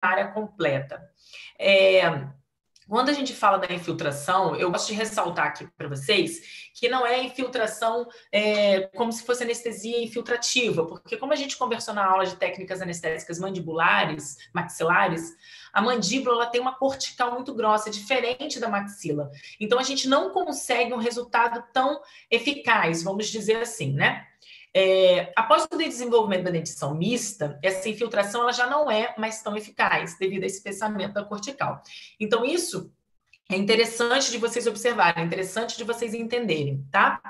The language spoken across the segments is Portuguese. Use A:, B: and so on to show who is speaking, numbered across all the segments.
A: área completa. Quando a gente fala da infiltração, eu gosto de ressaltar aqui para vocês que não é infiltração como se fosse anestesia infiltrativa, porque como a gente conversou na aula de técnicas anestésicas mandibulares, maxilares, a mandíbula ela tem uma cortical muito grossa, diferente da maxila. Então, a gente não consegue um resultado tão eficaz, vamos dizer assim, né? Após o desenvolvimento da dentição mista, essa infiltração ela já não é mais tão eficaz devido a esse espessamento da cortical. Então, isso é interessante de vocês observarem, é interessante de vocês entenderem, tá?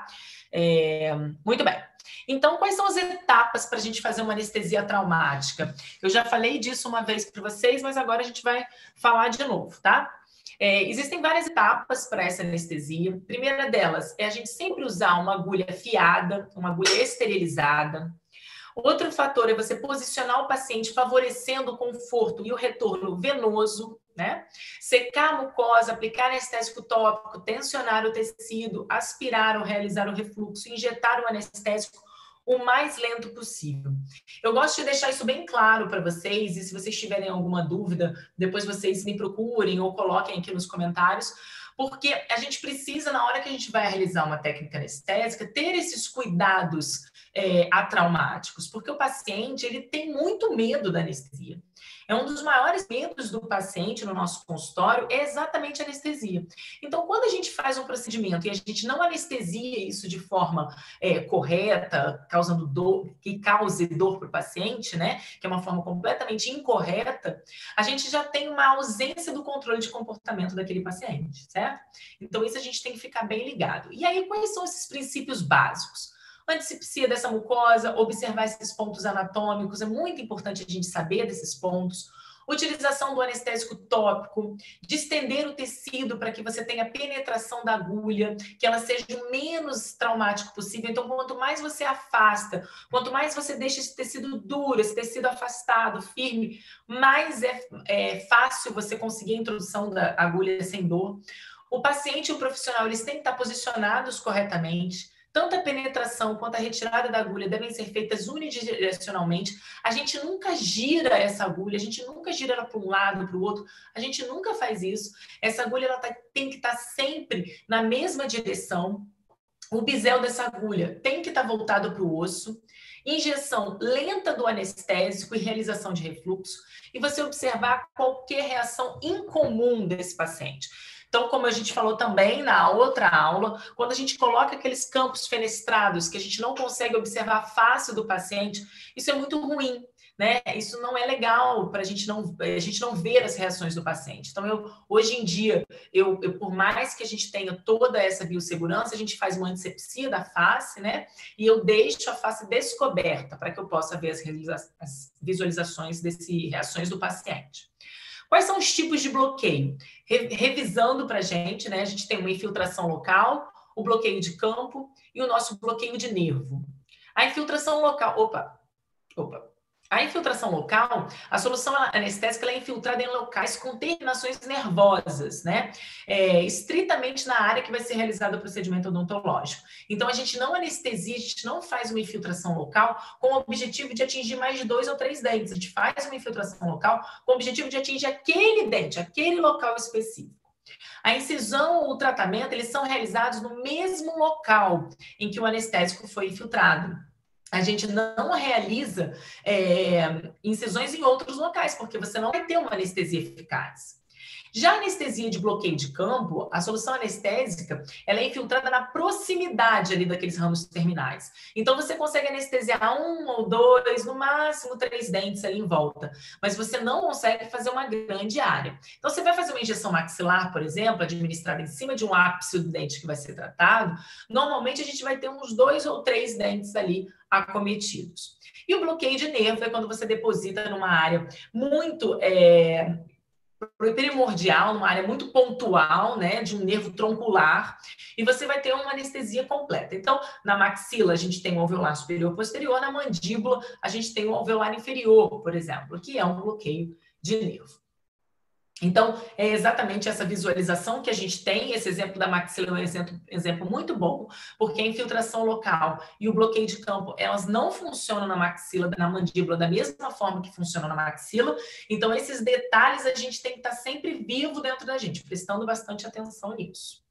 A: Muito bem. Então, quais são as etapas para a gente fazer uma anestesia traumática? Eu já falei disso uma vez para vocês, mas agora a gente vai falar de novo, tá? Existem várias etapas para essa anestesia. A primeira delas é a gente sempre usar uma agulha afiada, uma agulha esterilizada. Outro fator é você posicionar o paciente favorecendo o conforto e o retorno venoso, né? Secar a mucosa, aplicar anestésico tópico, tensionar o tecido, aspirar ou realizar o refluxo, injetar o anestésico o mais lento possível. Eu gosto de deixar isso bem claro para vocês, e se vocês tiverem alguma dúvida, depois vocês me procurem ou coloquem aqui nos comentários, porque a gente precisa, na hora que a gente vai realizar uma técnica anestésica, ter esses cuidados atraumáticos, porque o paciente ele tem muito medo da anestesia. É um dos maiores medos do paciente no nosso consultório, é exatamente a anestesia. Então, quando a gente faz um procedimento e a gente não anestesia isso de forma correta, causando dor, que cause dor para o paciente, né? Que é uma forma completamente incorreta, a gente já tem uma ausência do controle de comportamento daquele paciente, certo? Então, isso a gente tem que ficar bem ligado. E aí, quais são esses princípios básicos? Antisepsia dessa mucosa, observar esses pontos anatômicos, é muito importante a gente saber desses pontos. Utilização do anestésico tópico, distender o tecido para que você tenha penetração da agulha, que ela seja o menos traumático possível. Então, quanto mais você afasta, quanto mais você deixa esse tecido duro, esse tecido afastado, firme, mais é fácil você conseguir a introdução da agulha sem dor. O paciente e o profissional, eles têm que estar posicionados corretamente. Tanto a penetração quanto a retirada da agulha devem ser feitas unidirecionalmente. A gente nunca gira essa agulha, a gente nunca gira ela para um lado, para o outro. A gente nunca faz isso. Essa agulha ela tem que estar sempre na mesma direção. O bisel dessa agulha tem que estar voltado para o osso. Injeção lenta do anestésico e realização de refluxo. E você observar qualquer reação incomum desse paciente. Então, como a gente falou também na outra aula, quando a gente coloca aqueles campos fenestrados que a gente não consegue observar a face do paciente, isso é muito ruim, né? Isso não é legal para a gente não ver as reações do paciente. Então, hoje em dia, por mais que a gente tenha toda essa biossegurança, a gente faz uma antisepsia da face, né? E eu deixo a face descoberta para que eu possa ver as visualizações dessas reações do paciente. Quais são os tipos de bloqueio? Revisando para a gente, né? A gente tem uma infiltração local, o bloqueio de campo e o nosso bloqueio de nervo. A infiltração local... Opa. A infiltração local, a solução anestésica ela é infiltrada em locais com terminações nervosas, né? Estritamente na área que vai ser realizado o procedimento odontológico. Então, a gente não anestesia, a gente não faz uma infiltração local com o objetivo de atingir mais de 2 ou 3 dentes. A gente faz uma infiltração local com o objetivo de atingir aquele dente, aquele local específico. A incisão ou o tratamento, eles são realizados no mesmo local em que o anestésico foi infiltrado. A gente não realiza incisões em outros locais, porque você não vai ter uma anestesia eficaz. Já a anestesia de bloqueio de campo, a solução anestésica, ela é infiltrada na proximidade ali daqueles ramos terminais. Então, você consegue anestesiar 1 ou 2, no máximo 3 dentes ali em volta, mas você não consegue fazer uma grande área. Então, você vai fazer uma injeção maxilar, por exemplo, administrada em cima de um ápice do dente que vai ser tratado, normalmente a gente vai ter uns 2 ou 3 dentes ali acometidos. E o bloqueio de nervo é quando você deposita numa área muito primordial, numa área muito pontual, né, de um nervo troncular, e você vai ter uma anestesia completa. Então, na maxila, a gente tem o alveolar superior e posterior, na mandíbula, a gente tem o alveolar inferior, por exemplo, que é um bloqueio de nervo. Então, é exatamente essa visualização que a gente tem. Esse exemplo da maxila é um exemplo muito bom, porque a infiltração local e o bloqueio de campo, elas não funcionam na maxila, na mandíbula, da mesma forma que funcionam na maxila. Então, esses detalhes a gente tem que estar sempre vivo dentro da gente, prestando bastante atenção nisso.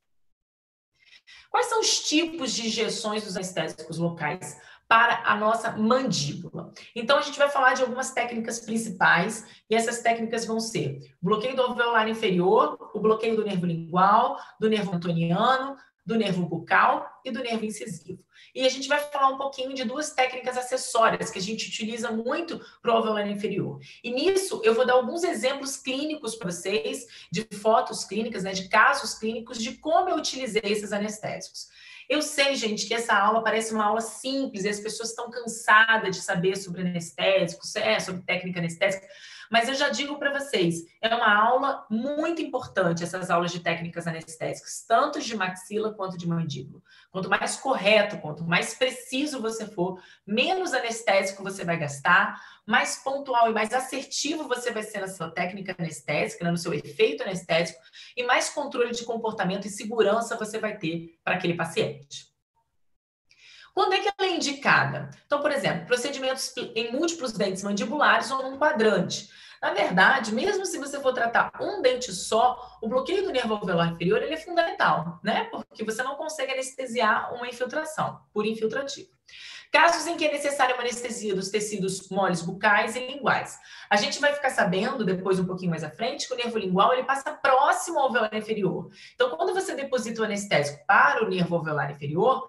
A: Quais são os tipos de injeções dos anestésicos locais para a nossa mandíbula? Então, a gente vai falar de algumas técnicas principais, e essas técnicas vão ser o bloqueio do alveolar inferior, o bloqueio do nervo lingual, do nervo antoniano, do nervo bucal e do nervo incisivo. E a gente vai falar um pouquinho de duas técnicas acessórias que a gente utiliza muito para o alveolar inferior. E nisso eu vou dar alguns exemplos clínicos para vocês, de fotos clínicas, né, de casos clínicos de como eu utilizei esses anestésicos. Eu sei, gente, que essa aula parece uma aula simples e as pessoas estão cansadas de saber sobre anestésicos, sobre técnica anestésica, mas eu já digo para vocês, é uma aula muito importante, essas aulas de técnicas anestésicas, tanto de maxila quanto de mandíbula. Quanto mais correto, quanto mais preciso você for, menos anestésico você vai gastar, mais pontual e mais assertivo você vai ser na sua técnica anestésica, no seu efeito anestésico, e mais controle de comportamento e segurança você vai ter para aquele paciente. Quando é que ela é indicada? Então, por exemplo, procedimentos em múltiplos dentes mandibulares ou num quadrante. Na verdade, mesmo se você for tratar um dente só, o bloqueio do nervo alveolar inferior ele é fundamental, né? Porque você não consegue anestesiar uma infiltração por infiltrativo. Casos em que é necessária uma anestesia dos tecidos moles bucais e linguais. A gente vai ficar sabendo, depois um pouquinho mais à frente, que o nervo lingual ele passa próximo ao alveolar inferior. Então, quando você deposita o anestésico para o nervo alveolar inferior,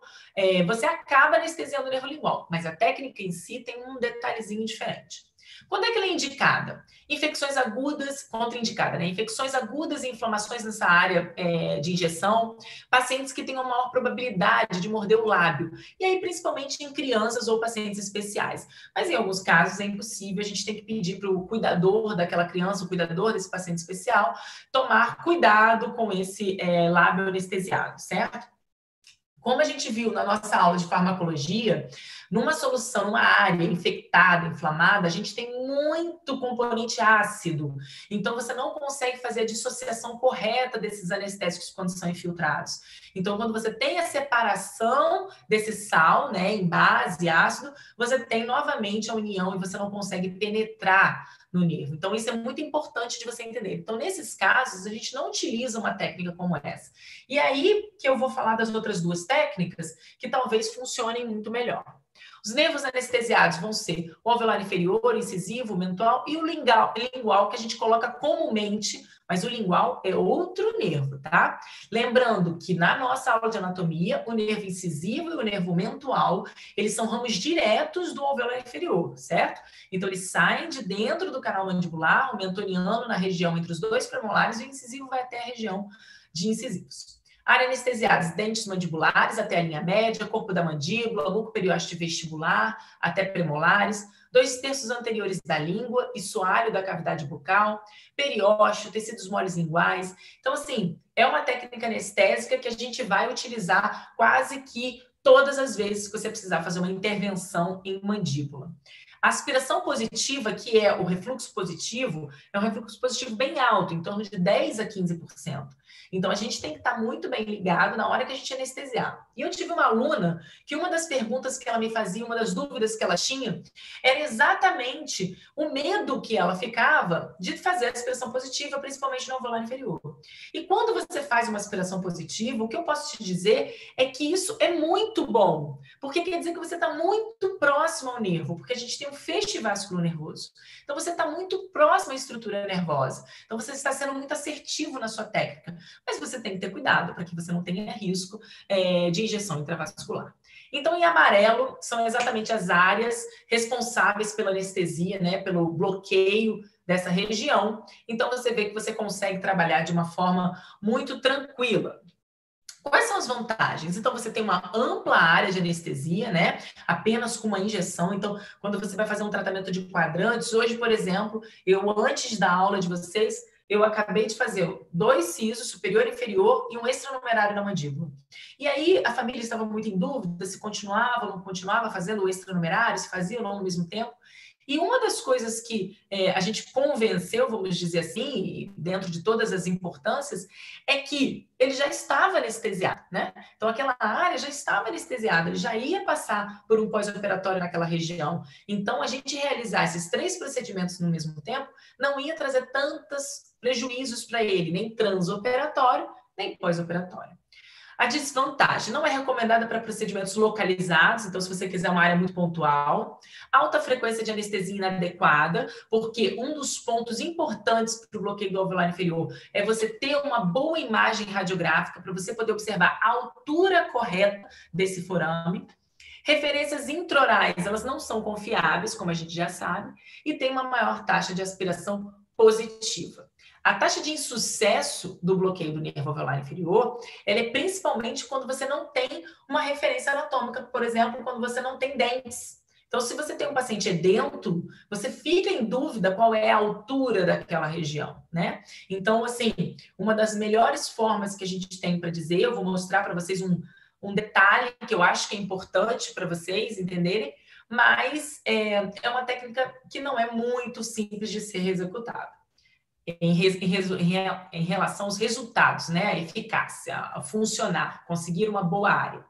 A: você acaba anestesiando o nervo lingual, mas a técnica em si tem um detalhezinho diferente. Quando é que ela é indicada? Infecções agudas, contraindicada, né? Infecções agudas e inflamações nessa área de injeção, pacientes que têm uma maior probabilidade de morder o lábio, e aí principalmente em crianças ou pacientes especiais. Mas em alguns casos é impossível, a gente tem que pedir para o cuidador daquela criança, o cuidador desse paciente especial, tomar cuidado com esse lábio anestesiado, certo? Como a gente viu na nossa aula de farmacologia, numa solução, numa área infectada, inflamada, a gente tem muito componente ácido. Então, você não consegue fazer a dissociação correta desses anestésicos quando são infiltrados. Então, quando você tem a separação desse sal, né, em base ácido, você tem novamente a união e você não consegue penetrar no nervo. Então, isso é muito importante de você entender. Então, nesses casos, a gente não utiliza uma técnica como essa. E aí que eu vou falar das outras duas técnicas que talvez funcionem muito melhor. Os nervos anestesiados vão ser o alveolar inferior, o incisivo, o mental e o lingual, que a gente coloca comumente, mas o lingual é outro nervo, tá? Lembrando que na nossa aula de anatomia, o nervo incisivo e o nervo mental, eles são ramos diretos do alveolar inferior, certo? Então, eles saem de dentro do canal mandibular, o mentoniano na região entre os dois premolares e o incisivo vai até a região de incisivos. Área anestesiada, dentes mandibulares até a linha média, corpo da mandíbula, buco periósteo vestibular até premolares, 2/3 anteriores da língua e soalho da cavidade bucal, periósteo, tecidos moles linguais. Então, assim, é uma técnica anestésica que a gente vai utilizar quase que todas as vezes que você precisar fazer uma intervenção em mandíbula. A aspiração positiva, que é o refluxo positivo, é um refluxo positivo bem alto, em torno de 10 a 15%. Então, a gente tem que estar muito bem ligado na hora que a gente anestesiar. E eu tive uma aluna que uma das perguntas que ela me fazia, uma das dúvidas que ela tinha, era exatamente o medo que ela ficava de fazer a aspiração positiva, principalmente no alveolar inferior. E quando você faz uma aspiração positiva, o que eu posso te dizer é que isso é muito bom, porque quer dizer que você está muito próximo ao nervo, porque a gente tem um feixe vascular nervoso. Então, você está muito próximo à estrutura nervosa. Então, você está sendo muito assertivo na sua técnica. Mas você tem que ter cuidado para que você não tenha risco de injeção intravascular. Então, em amarelo, são exatamente as áreas responsáveis pela anestesia, né, pelo bloqueio dessa região. Então, você vê que você consegue trabalhar de uma forma muito tranquila. Quais são as vantagens? Então, você tem uma ampla área de anestesia, né? Apenas com uma injeção. Então, quando você vai fazer um tratamento de quadrantes, hoje, por exemplo, antes da aula de vocês, eu acabei de fazer 2 sisos, superior e inferior, e um extranumerário na mandíbula. E aí, a família estava muito em dúvida se continuava ou não continuava fazendo o extranumerário, se fazia ou não ao mesmo tempo. E uma das coisas que a gente convenceu, vamos dizer assim, dentro de todas as importâncias, é que ele já estava anestesiado, né? Então, aquela área já estava anestesiada, ele já ia passar por um pós-operatório naquela região. Então, a gente realizar esses 3 procedimentos no mesmo tempo não ia trazer tantos prejuízos para ele, nem transoperatório, nem pós-operatório. A desvantagem não é recomendada para procedimentos localizados, então, se você quiser uma área muito pontual. Alta frequência de anestesia inadequada, porque um dos pontos importantes para o bloqueio do alveolar inferior é você ter uma boa imagem radiográfica para você poder observar a altura correta desse forame. Referências intraorais, elas não são confiáveis, como a gente já sabe, e tem uma maior taxa de aspiração positiva. A taxa de insucesso do bloqueio do nervo alveolar inferior, ela é principalmente quando você não tem uma referência anatômica, por exemplo, quando você não tem dentes. Então, se você tem um paciente edêntulo, você fica em dúvida qual é a altura daquela região, né? Então, assim, uma das melhores formas que a gente tem para dizer, eu vou mostrar para vocês um detalhe que eu acho que é importante para vocês entenderem, mas é uma técnica que não é muito simples de ser executada. Em relação aos resultados, né? A eficácia, a funcionar, conseguir uma boa área.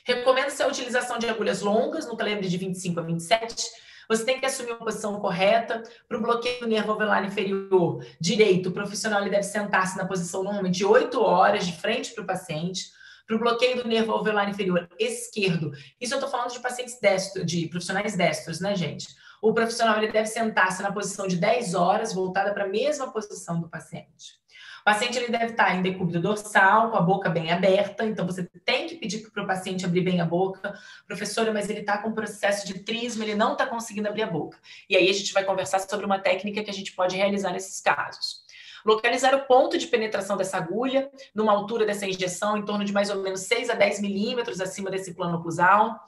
A: Recomenda-se a utilização de agulhas longas, no calibre de 25 a 27. Você tem que assumir uma posição correta. Para o bloqueio do nervo alveolar inferior direito, o profissional ele deve sentar-se na posição normalmente de 8 horas, de frente para o paciente. Para o bloqueio do nervo alveolar inferior esquerdo, isso eu estou falando de pacientes destros, de profissionais destros, né, gente? O profissional ele deve sentar-se na posição de 10 horas, voltada para a mesma posição do paciente. O paciente ele deve estar em decúbito dorsal, com a boca bem aberta, então você tem que pedir para o paciente abrir bem a boca. Professora, mas ele está com processo de trisma, ele não está conseguindo abrir a boca. E aí a gente vai conversar sobre uma técnica que a gente pode realizar nesses casos. Localizar o ponto de penetração dessa agulha, numa altura dessa injeção, em torno de mais ou menos 6 a 10 milímetros acima desse plano oclusal.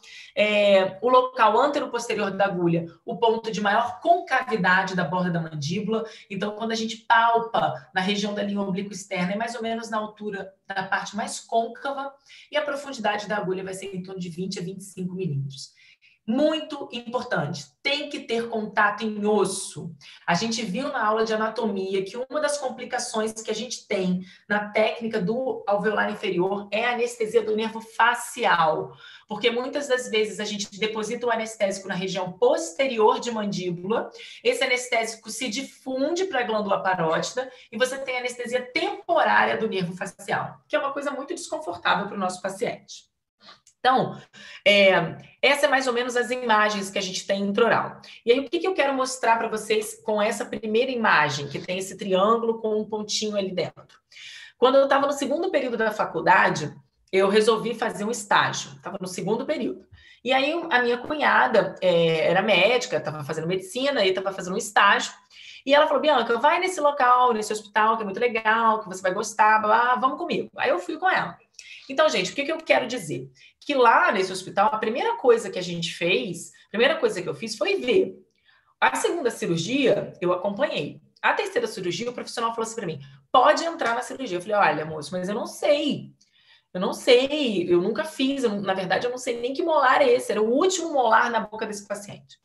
A: O local antero-posterior da agulha, o ponto de maior concavidade da borda da mandíbula. Então, quando a gente palpa na região da linha oblíqua externa, é mais ou menos na altura da parte mais côncava, e a profundidade da agulha vai ser em torno de 20 a 25 milímetros. Muito importante, tem que ter contato em osso. A gente viu na aula de anatomia que uma das complicações que a gente tem na técnica do alveolar inferior é a anestesia do nervo facial, porque muitas das vezes a gente deposita o anestésico na região posterior de mandíbula, esse anestésico se difunde para a glândula parótida e você tem anestesia temporária do nervo facial, que é uma coisa muito desconfortável para o nosso paciente. Então, essa é mais ou menos as imagens que a gente tem intraoral. E aí, o que eu quero mostrar para vocês com essa primeira imagem, que tem esse triângulo com um pontinho ali dentro? Quando eu estava no segundo período da faculdade, eu resolvi fazer um estágio. Estava no segundo período. E aí, a minha cunhada era médica, estava fazendo medicina e estava fazendo um estágio. E ela falou, Bianca, vai nesse local, nesse hospital, que é muito legal, que você vai gostar, vamos comigo. Aí eu fui com ela. Então, gente, o que eu quero dizer? Que lá nesse hospital, a primeira coisa que a gente fez, a primeira coisa que eu fiz foi ver. A segunda cirurgia, eu acompanhei. A terceira cirurgia, o profissional falou assim para mim, pode entrar na cirurgia. Eu falei, olha, moço, mas eu não sei. Eu nunca fiz. Na verdade, eu não sei nem que molar é esse. Era o último molar na boca desse paciente.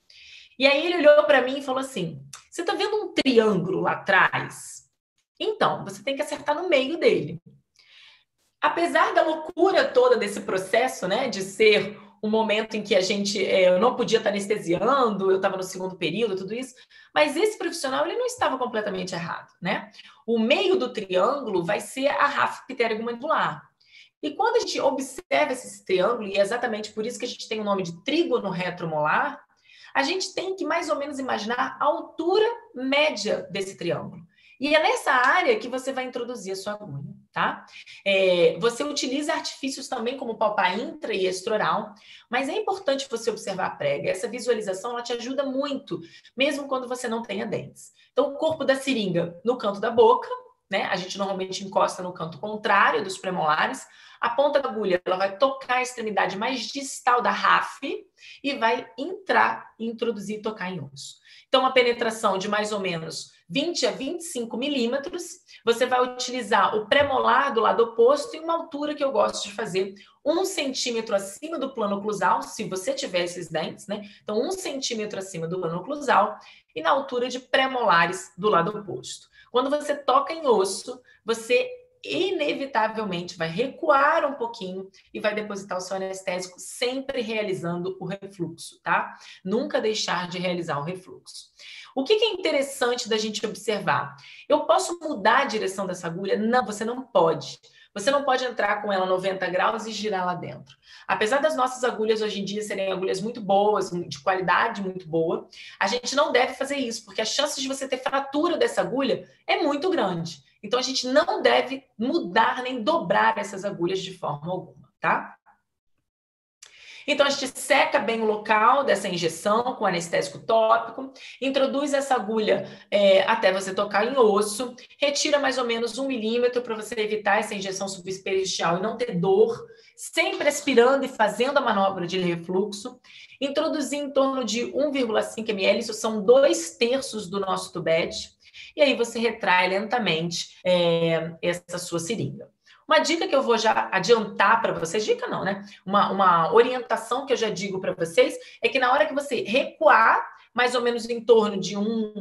A: E aí ele olhou para mim e falou assim, você está vendo um triângulo lá atrás? Então, você tem que acertar no meio dele. Apesar da loucura toda desse processo, né, de ser um momento em que a gente, eu não podia estar anestesiando, eu estava no segundo período, tudo isso, mas esse profissional, ele não estava completamente errado, né? O meio do triângulo vai ser a ráfia pterygomandibular. E quando a gente observa esse triângulo, e é exatamente por isso que a gente tem o nome de trígono retromolar, a gente tem que mais ou menos imaginar a altura média desse triângulo. E é nessa área que você vai introduzir a sua agulha, tá? Você utiliza artifícios também como palpar intra e extraoral, mas é importante você observar a prega. Essa visualização, ela te ajuda muito, mesmo quando você não tenha dentes. Então, o corpo da seringa no canto da boca, né? A gente normalmente encosta no canto contrário dos premolares. A ponta da agulha, ela vai tocar a extremidade mais distal da ráfia e vai entrar, introduzir e tocar em osso. Então, uma penetração de mais ou menos 20 a 25 milímetros. Você vai utilizar o premolar do lado oposto em uma altura que eu gosto de fazer 1 centímetro acima do plano oclusal, se você tiver esses dentes, né? Então, 1 centímetro acima do plano oclusal e na altura de premolares do lado oposto. Quando você toca em osso, você inevitavelmente vai recuar um pouquinho e vai depositar o seu anestésico, sempre realizando o refluxo, tá? Nunca deixar de realizar o refluxo. O que é interessante da gente observar? Eu posso mudar a direção dessa agulha? Não, você não pode. Você não pode entrar com ela 90 graus e girar lá dentro. Apesar das nossas agulhas hoje em dia serem agulhas muito boas, de qualidade muito boa, a gente não deve fazer isso, porque a chance de você ter fratura dessa agulha é muito grande. Então, a gente não deve mudar nem dobrar essas agulhas de forma alguma, tá? Então, a gente seca bem o local dessa injeção com anestésico tópico, introduz essa agulha até você tocar em osso, retira mais ou menos 1 milímetro para você evitar essa injeção subpericial e não ter dor, sempre aspirando e fazendo a manobra de refluxo, introduzir em torno de 1,5 ml, isso são 2/3 do nosso tubete, e aí você retrai lentamente essa sua seringa. Uma dica que eu vou já adiantar para vocês, dica não, né? Uma orientação que eu já digo para vocês é que na hora que você recuar, mais ou menos em torno de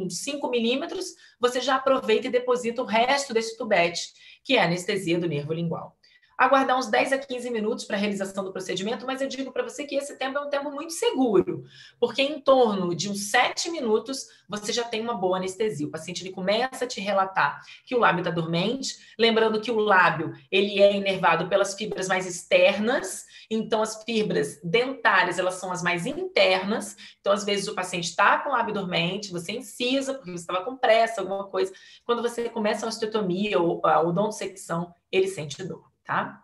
A: 5 milímetros, você já aproveita e deposita o resto desse tubete, que é a anestesia do nervo lingual. Aguardar uns 10 a 15 minutos para a realização do procedimento, mas eu digo para você que esse tempo é um tempo muito seguro, porque em torno de uns 7 minutos você já tem uma boa anestesia. O paciente ele começa a te relatar que o lábio está dormente, lembrando que o lábio ele é inervado pelas fibras mais externas, então as fibras dentárias elas são as mais internas, então às vezes o paciente está com o lábio dormente, você incisa porque você estava com pressa, alguma coisa, quando você começa a osteotomia ou a odontosecção, ele sente dor. Tá?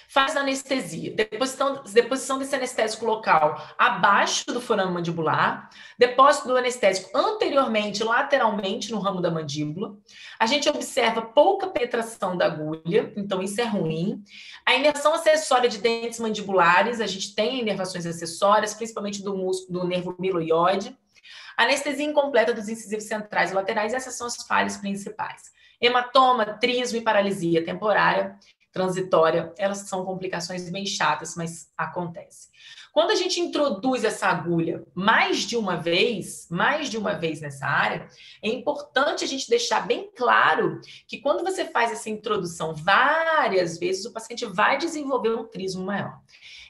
A: Faz a anestesia, deposição desse anestésico local abaixo do forame mandibular, depósito do anestésico anteriormente, lateralmente no ramo da mandíbula. A gente observa pouca penetração da agulha, então isso é ruim. A inervação acessória de dentes mandibulares, a gente tem inervações acessórias, principalmente do músculo do nervo miloioide. Anestesia incompleta dos incisivos centrais e laterais, essas são as falhas principais. Hematoma, trismo e paralisia temporária, transitória, elas são complicações bem chatas, mas acontece. Quando a gente introduz essa agulha mais de uma vez nessa área, é importante a gente deixar bem claro que quando você faz essa introdução várias vezes, o paciente vai desenvolver um trismo maior.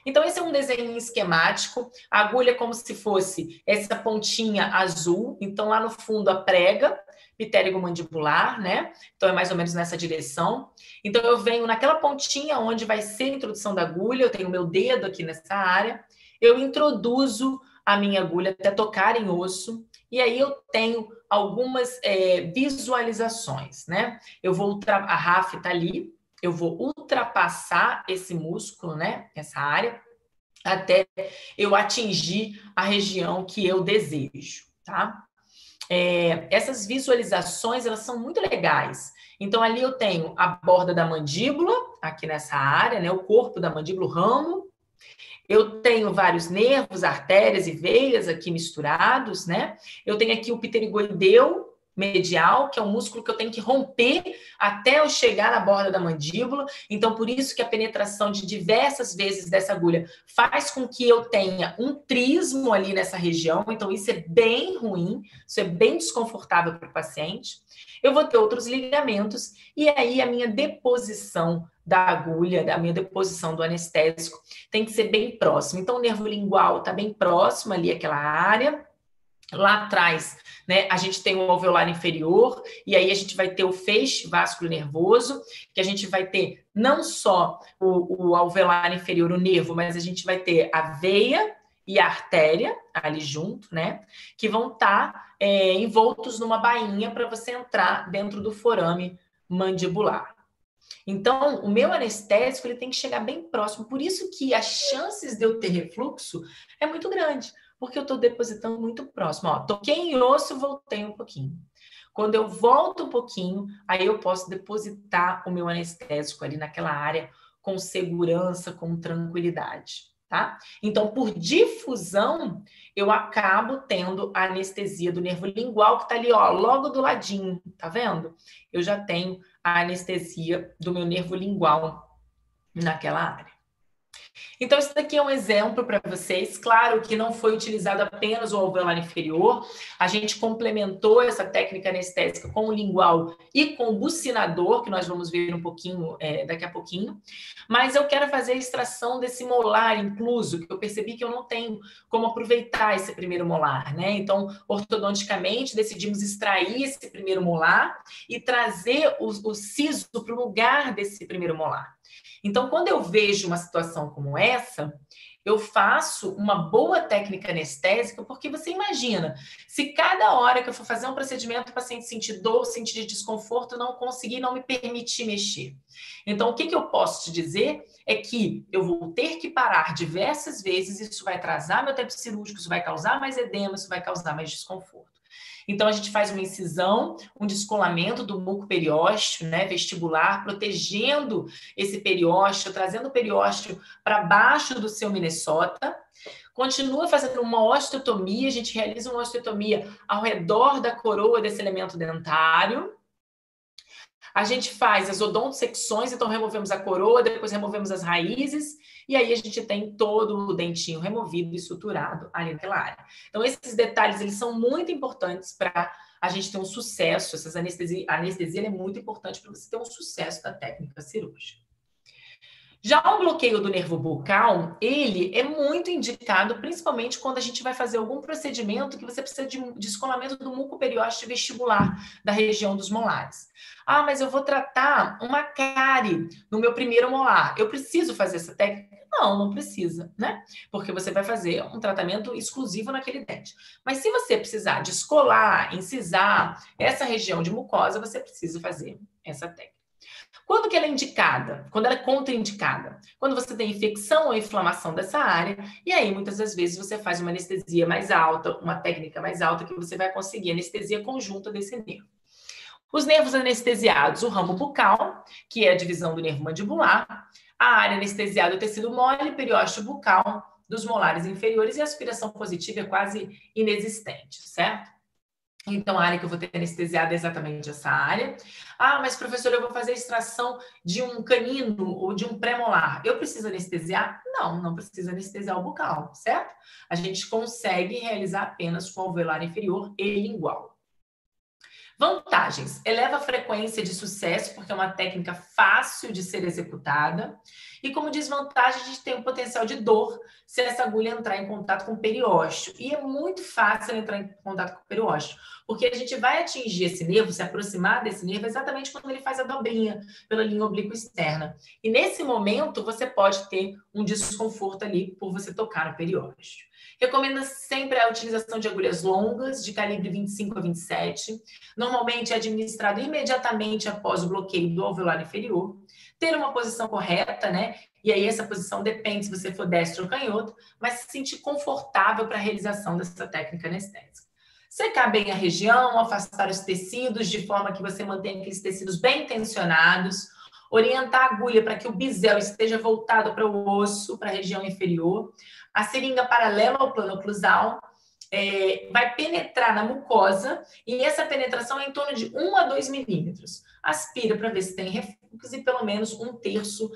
A: Então, esse é um desenho esquemático, a agulha é como se fosse essa pontinha azul, então lá no fundo a prega pitérigo-mandibular, né? Então, é mais ou menos nessa direção. Então, eu venho naquela pontinha onde vai ser a introdução da agulha, eu tenho o meu dedo aqui nessa área, eu introduzo a minha agulha até tocar em osso, e aí eu tenho algumas visualizações, né? A RAF está ali, eu vou ultrapassar esse músculo, né? Essa área, até eu atingir a região que eu desejo, tá? Essas visualizações, elas são muito legais. Então, ali eu tenho a borda da mandíbula, aqui nessa área, né? O corpo da mandíbula, o ramo. Eu tenho vários nervos, artérias e veias aqui misturados, né? Eu tenho aqui o pterigoideu medial, que é um músculo que eu tenho que romper até eu chegar na borda da mandíbula. Então, por isso que a penetração de diversas vezes dessa agulha faz com que eu tenha um trismo ali nessa região. Então, isso é bem ruim, isso é bem desconfortável para o paciente. Eu vou ter outros ligamentos e aí a minha deposição da agulha, a minha deposição do anestésico tem que ser bem próximo. Então, o nervo lingual está bem próximo ali, aquela área. Lá atrás, né, a gente tem o alveolar inferior, e aí a gente vai ter o feixe vasculo-nervoso, que a gente vai ter não só o alveolar inferior, o nervo, mas a gente vai ter a veia e a artéria ali junto, né, que vão estar envoltos numa bainha para você entrar dentro do forame mandibular. Então, o meu anestésico ele tem que chegar bem próximo, por isso que as chances de eu ter refluxo é muito grande, porque eu estou depositando muito próximo. Ó, toquei em osso, voltei um pouquinho. Quando eu volto um pouquinho, aí eu posso depositar o meu anestésico ali naquela área com segurança, com tranquilidade, tá? Então, por difusão, eu acabo tendo a anestesia do nervo lingual, que tá ali, ó, logo do ladinho, tá vendo? Eu já tenho a anestesia do meu nervo lingual naquela área. Então, isso daqui é um exemplo para vocês. Claro que não foi utilizado apenas o alveolar inferior. A gente complementou essa técnica anestésica com o lingual e com o bucinador, que nós vamos ver um pouquinho daqui a pouquinho. Mas eu quero fazer a extração desse molar incluso, que eu percebi que eu não tenho como aproveitar esse primeiro molar, né? Então, ortodonticamente, decidimos extrair esse primeiro molar e trazer o siso para o lugar desse primeiro molar. Então, quando eu vejo uma situação como essa, eu faço uma boa técnica anestésica, porque você imagina, se cada hora que eu for fazer um procedimento, o paciente sentir dor, sentir desconforto, não conseguir, não me permitir mexer. Então, o que eu posso te dizer é que eu vou ter que parar diversas vezes, isso vai atrasar meu tempo cirúrgico, isso vai causar mais edema, isso vai causar mais desconforto. Então, a gente faz uma incisão, um descolamento do muco periósteo, né, vestibular, protegendo esse periósteo, trazendo o periósteo para baixo do seu Minnesota. Continua fazendo uma osteotomia, a gente realiza uma osteotomia ao redor da coroa desse elemento dentário. A gente faz as odontosecções, então removemos a coroa, depois removemos as raízes, e aí a gente tem todo o dentinho removido e suturado ali naquela área. Então, esses detalhes, eles são muito importantes para a gente ter um sucesso. A anestesia é muito importante para você ter um sucesso da técnica cirúrgica. Já o bloqueio do nervo bucal, ele é muito indicado, principalmente quando a gente vai fazer algum procedimento que você precisa de descolamento do muco periósteo vestibular da região dos molares. Ah, mas eu vou tratar uma cárie no meu primeiro molar. Eu preciso fazer essa técnica? Não, não precisa, né? Porque você vai fazer um tratamento exclusivo naquele dente. Mas se você precisar descolar, incisar essa região de mucosa, você precisa fazer essa técnica. Quando que ela é indicada? Quando ela é contraindicada? Quando você tem infecção ou inflamação dessa área, e aí muitas das vezes você faz uma anestesia mais alta, uma técnica mais alta, que você vai conseguir anestesia conjunta desse nervo. Os nervos anestesiados, o ramo bucal, que é a divisão do nervo mandibular, a área anestesiada, o tecido mole, periósteo bucal, dos molares inferiores, e a aspiração positiva é quase inexistente, certo? Então, a área que eu vou ter anestesiada é exatamente essa área. Ah, mas professor, eu vou fazer extração de um canino ou de um pré-molar. Eu preciso anestesiar? Não, não precisa anestesiar o bucal, certo? A gente consegue realizar apenas com o alveolar inferior e lingual. Vantagens: eleva a frequência de sucesso, porque é uma técnica fácil de ser executada. E como desvantagem, a gente tem o potencial de dor se essa agulha entrar em contato com o periósteo. E é muito fácil entrar em contato com o periósteo, porque a gente vai atingir esse nervo, se aproximar desse nervo, exatamente quando ele faz a dobrinha pela linha oblíqua externa. E nesse momento, você pode ter um desconforto ali por você tocar no periósteo. Recomenda sempre a utilização de agulhas longas, de calibre 25 a 27. Normalmente é administrado imediatamente após o bloqueio do alveolar inferior. Ter uma posição correta, né? E aí essa posição depende se você for destro ou canhoto, mas se sentir confortável para a realização dessa técnica anestésica. Secar bem a região, afastar os tecidos de forma que você mantenha aqueles tecidos bem tensionados. Orientar a agulha para que o bisel esteja voltado para o osso, para a região inferior. A seringa paralela ao plano oclusal vai penetrar na mucosa e essa penetração é em torno de 1 a 2 milímetros. Aspira para ver se tem refluxo e pelo menos 1/3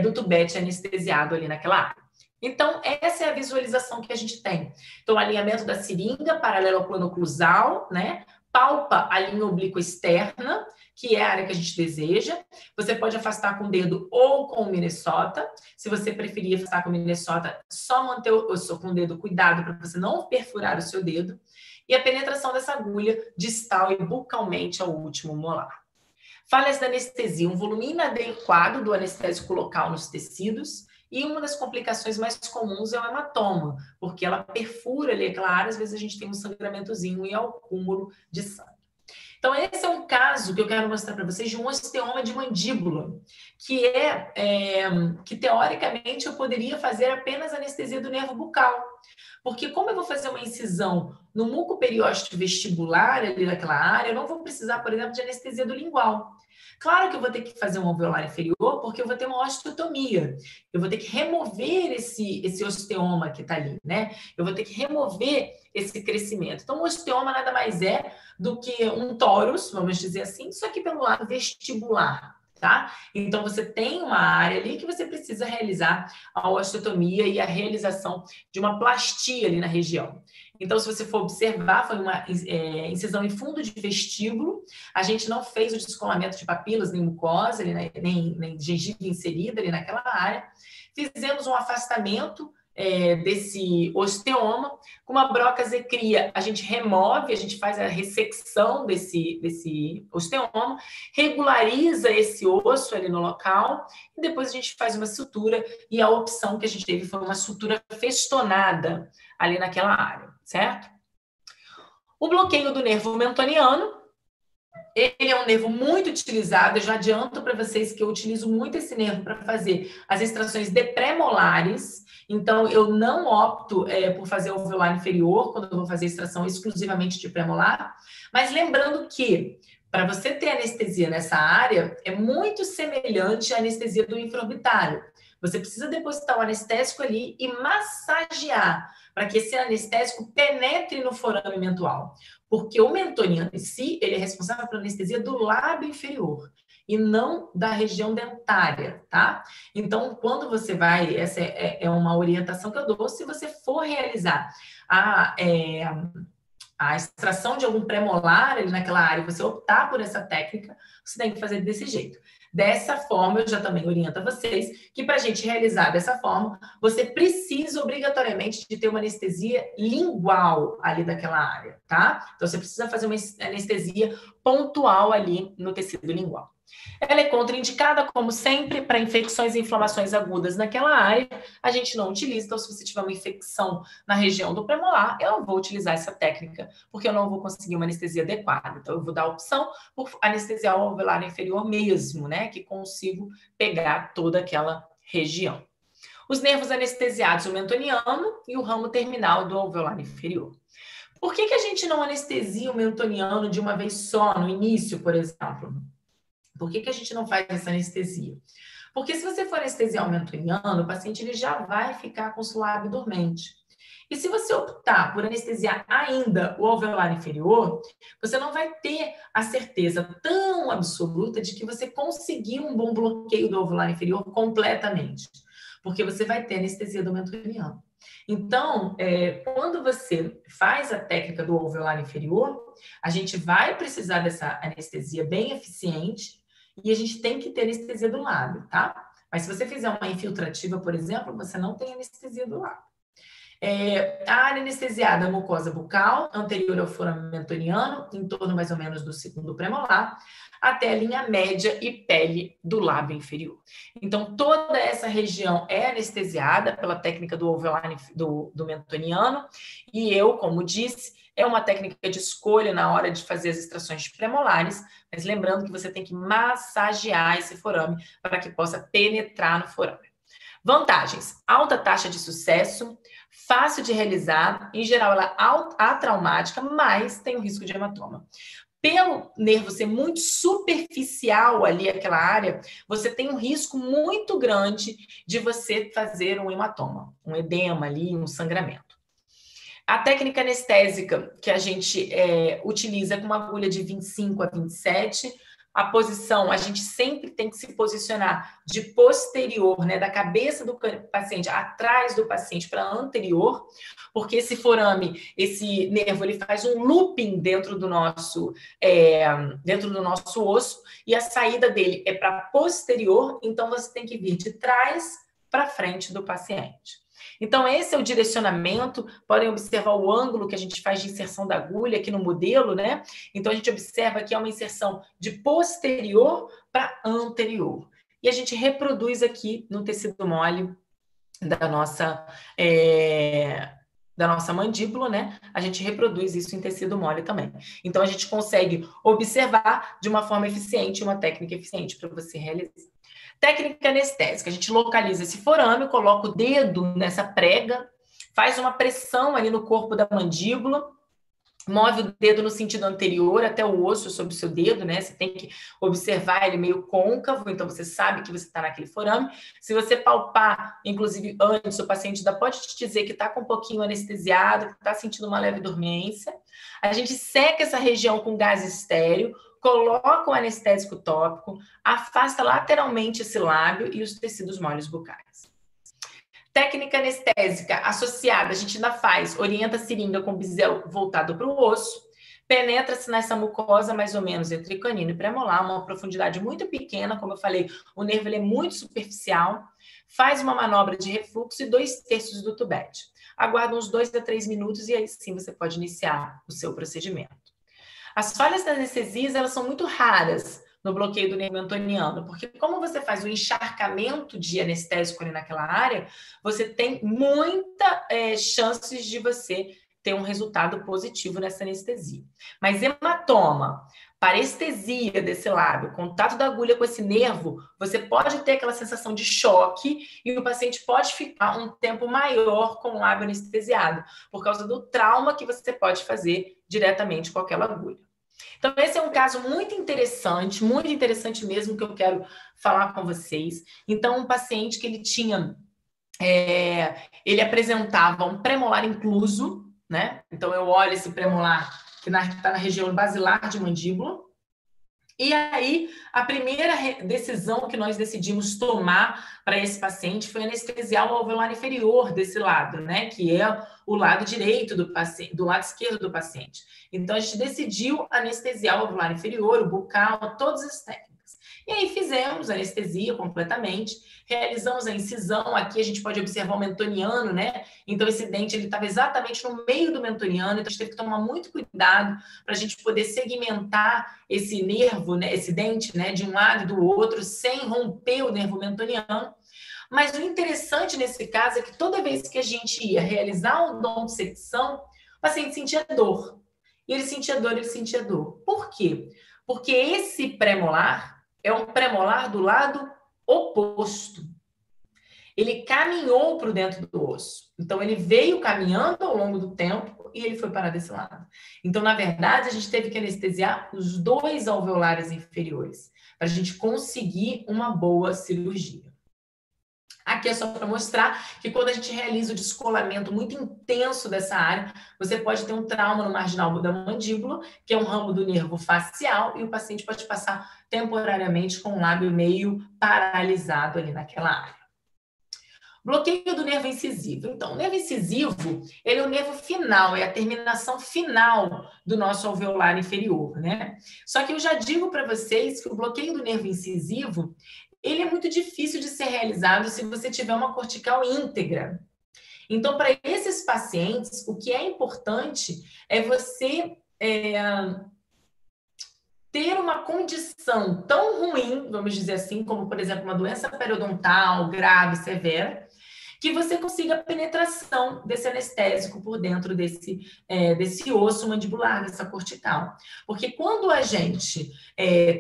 A: do tubete anestesiado ali naquela área. Então, essa é a visualização que a gente tem. Então, alinhamento da seringa paralelo ao plano oclusal, né? Palpa a linha oblíqua externa, que é a área que a gente deseja. Você pode afastar com o dedo ou com o Minnesota. Se você preferir afastar com o Minnesota, só manter com o dedo cuidado para você não perfurar o seu dedo. E a penetração dessa agulha distal e bucalmente ao último molar. Falhas da anestesia, um volume inadequado do anestésico local nos tecidos. E uma das complicações mais comuns é o hematoma, porque ela perfura ali aquela área, às vezes a gente tem um sangramentozinho e acúmulo de sangue. Então, esse é um caso que eu quero mostrar para vocês de um osteoma de mandíbula, que teoricamente eu poderia fazer apenas anestesia do nervo bucal. Porque como eu vou fazer uma incisão no muco periósteo vestibular, ali naquela área, eu não vou precisar, por exemplo, de anestesia do lingual. Claro que eu vou ter que fazer um alveolar inferior, porque eu vou ter uma osteotomia. Eu vou ter que remover esse osteoma que está ali, né? Eu vou ter que remover esse crescimento. Então, o osteoma nada mais é do que um tórus, vamos dizer assim, só que pelo lado vestibular, tá? Então, você tem uma área ali que você precisa realizar a osteotomia e a realização de uma plastia ali na região. Então, se você for observar, foi uma incisão em fundo de vestíbulo. A gente não fez o descolamento de papilas, nem mucosa, nem gengiva inserida ali naquela área. Fizemos um afastamento desse osteoma. Com uma broca zecria, a gente remove, a gente faz a ressecção desse osteoma, regulariza esse osso ali no local, e depois a gente faz uma sutura, e a opção que a gente teve foi uma sutura festonada ali naquela área, certo? O bloqueio do nervo mentoniano, ele é um nervo muito utilizado. Eu já adianto para vocês que eu utilizo muito esse nervo para fazer as extrações de pré-molares. Então, eu não opto por fazer o alveolar inferior quando eu vou fazer extração exclusivamente de pré-molar. Mas lembrando que, para você ter anestesia nessa área, é muito semelhante à anestesia do infraorbitário. Você precisa depositar o anestésico ali e massagear para que esse anestésico penetre no forame mentual. Porque o mentoniano em si, ele é responsável pela anestesia do lábio inferior e não da região dentária, tá? Então, quando você vai, essa é uma orientação que eu dou, se você for realizar a extração de algum pré-molar ali naquela área, você optar por essa técnica, você tem que fazer desse jeito. Dessa forma, eu já também oriento a vocês que para a gente realizar dessa forma, você precisa obrigatoriamente de ter uma anestesia lingual ali daquela área, tá? Então, você precisa fazer uma anestesia pontual ali no tecido lingual. Ela é contraindicada, como sempre, para infecções e inflamações agudas naquela área. A gente não utiliza, então, se você tiver uma infecção na região do premolar, eu não vou utilizar essa técnica, porque eu não vou conseguir uma anestesia adequada. Então, eu vou dar a opção por anestesiar o alveolar inferior mesmo, né? Que consigo pegar toda aquela região. Os nervos anestesiados, o mentoniano e o ramo terminal do alveolar inferior. Por que a gente não anestesia o mentoniano de uma vez só, no início, por exemplo? Por que a gente não faz essa anestesia? Porque se você for anestesiar o mentoniano, o paciente ele já vai ficar com o lábio dormente. E se você optar por anestesiar ainda o alveolar inferior, você não vai ter a certeza tão absoluta de que você conseguiu um bom bloqueio do alveolar inferior completamente. Porque você vai ter anestesia do mentoniano. Então, quando você faz a técnica do alveolar inferior, a gente vai precisar dessa anestesia bem eficiente, e a gente tem que ter anestesia do lábio, tá? Mas se você fizer uma infiltrativa, por exemplo, você não tem anestesia do lábio. A área anestesiada, a mucosa bucal, anterior ao forame mentoniano, em torno mais ou menos do segundo premolar, até a linha média e pele do lábio inferior. Então, toda essa região é anestesiada pela técnica do alveolar do mentoniano, e eu, como disse, é uma técnica de escolha na hora de fazer as extrações premolares, mas lembrando que você tem que massagear esse forame para que possa penetrar no forame. Vantagens: alta taxa de sucesso, fácil de realizar, em geral ela é atraumática, mas tem o risco de hematoma. Pelo nervo ser muito superficial ali, aquela área, você tem um risco muito grande de você fazer um hematoma, um edema ali, um sangramento. A técnica anestésica que a gente utiliza com uma agulha de 25 a 27, a posição, a gente sempre tem que se posicionar de posterior, né, da cabeça do paciente, atrás do paciente para anterior, porque esse forame, esse nervo, ele faz um looping dentro do nosso osso, e a saída dele é para posterior, então você tem que vir de trás para frente do paciente. Então, esse é o direcionamento. Podem observar o ângulo que a gente faz de inserção da agulha aqui no modelo, né? Então, a gente observa que é uma inserção de posterior para anterior. E a gente reproduz aqui no tecido mole da nossa mandíbula, né? A gente reproduz isso em tecido mole também. Então, a gente consegue observar de uma forma eficiente, uma técnica eficiente para você realizar. Técnica anestésica, a gente localiza esse forame, coloca o dedo nessa prega, faz uma pressão ali no corpo da mandíbula, Move o dedo no sentido anterior até o osso sobre o seu dedo, né? Você tem que observar ele meio côncavo, então você sabe que você está naquele forame. Se você palpar, inclusive antes, o paciente ainda pode te dizer que está com um pouquinho anestesiado, que está sentindo uma leve dormência. A gente seca essa região com gás estéreo, coloca o anestésico tópico, afasta lateralmente esse lábio e os tecidos moles bucais. Técnica anestésica associada, a gente ainda faz, orienta a seringa com o bisel voltado para o osso, penetra-se nessa mucosa mais ou menos entre canino e premolar, uma profundidade muito pequena, como eu falei, o nervo ele é muito superficial, faz uma manobra de refluxo e 2/3 do tubete. Aguarda uns 2 a 3 minutos e aí sim você pode iniciar o seu procedimento. As falhas das anestesias, elas são muito raras no bloqueio do nervo mentoniano, porque como você faz o encharcamento de anestésico ali naquela área, você tem muita chances de você ter um resultado positivo nessa anestesia. Mas hematoma, parestesia desse lábio, contato da agulha com esse nervo, você pode ter aquela sensação de choque e o paciente pode ficar um tempo maior com o lábio anestesiado, por causa do trauma que você pode fazer diretamente com aquela agulha. Então, esse é um caso muito interessante mesmo, que eu quero falar com vocês. Então, um paciente que ele tinha, ele apresentava um premolar incluso, né? Então, eu olho esse premolar que está na região basilar de mandíbula. E aí, a primeira decisão que nós decidimos tomar para esse paciente foi anestesiar o alveolar inferior desse lado, né? Que é o lado direito do paciente, do lado esquerdo do paciente. Então, a gente decidiu anestesiar o alveolar inferior, o bucal, todas as técnicas. E aí fizemos a anestesia completamente, realizamos a incisão. Aqui a gente pode observar o mentoniano, né? Então, esse dente ele estava exatamente no meio do mentoniano, então a gente teve que tomar muito cuidado para a gente poder segmentar esse nervo, né? Esse dente, né? De um lado e do outro, sem romper o nervo mentoniano. Mas o interessante nesse caso é que toda vez que a gente ia realizar uma odontodissecção, o paciente sentia dor. E ele sentia dor, ele sentia dor. Por quê? Porque esse premolar é um premolar do lado oposto. Ele caminhou para dentro do osso. Então, ele veio caminhando ao longo do tempo e ele foi parar desse lado. Então, na verdade, a gente teve que anestesiar os 2 alveolares inferiores para a gente conseguir uma boa cirurgia. Aqui é só para mostrar que quando a gente realiza o descolamento muito intenso dessa área, você pode ter um trauma no marginal da mandíbula, que é um ramo do nervo facial, e o paciente pode passar temporariamente com o lábio meio paralisado ali naquela área. Bloqueio do nervo incisivo. Então, o nervo incisivo, ele é o nervo final, é a terminação final do nosso alveolar inferior, né? Só que eu já digo para vocês que o bloqueio do nervo incisivo, ele é muito difícil de ser realizado se você tiver uma cortical íntegra. Então, para esses pacientes, o que é importante é você ter uma condição tão ruim, vamos dizer assim, como, por exemplo, uma doença periodontal grave, severa, que você consiga a penetração desse anestésico por dentro desse osso mandibular, dessa cortical. Porque quando a gente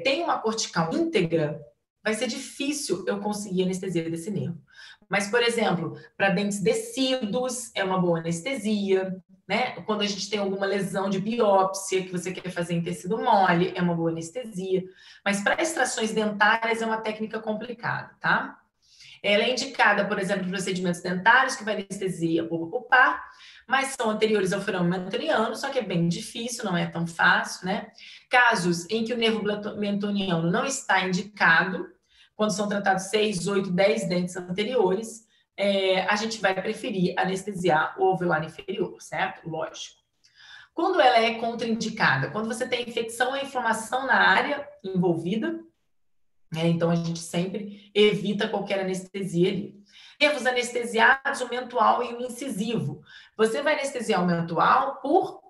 A: tem uma cortical íntegra, vai ser difícil eu conseguir anestesia desse nervo. Mas, por exemplo, para dentes descidos, é uma boa anestesia, né? Quando a gente tem alguma lesão de biópsia que você quer fazer em tecido mole, é uma boa anestesia. Mas para extrações dentárias é uma técnica complicada, tá? Ela é indicada, por exemplo, em procedimentos dentários, que vai anestesia pulpar, mas são anteriores ao forame mentoniano, só que é bem difícil, não é tão fácil, né? Casos em que o nervo mentoniano não está indicado, quando são tratados 6, 8, 10 dentes anteriores, a gente vai preferir anestesiar o alveolar inferior, certo? Lógico. Quando ela é contraindicada? Quando você tem infecção ou inflamação na área envolvida, então a gente sempre evita qualquer anestesia ali. Nervos anestesiados, o mentual e o incisivo. Você vai anestesiar o mentual por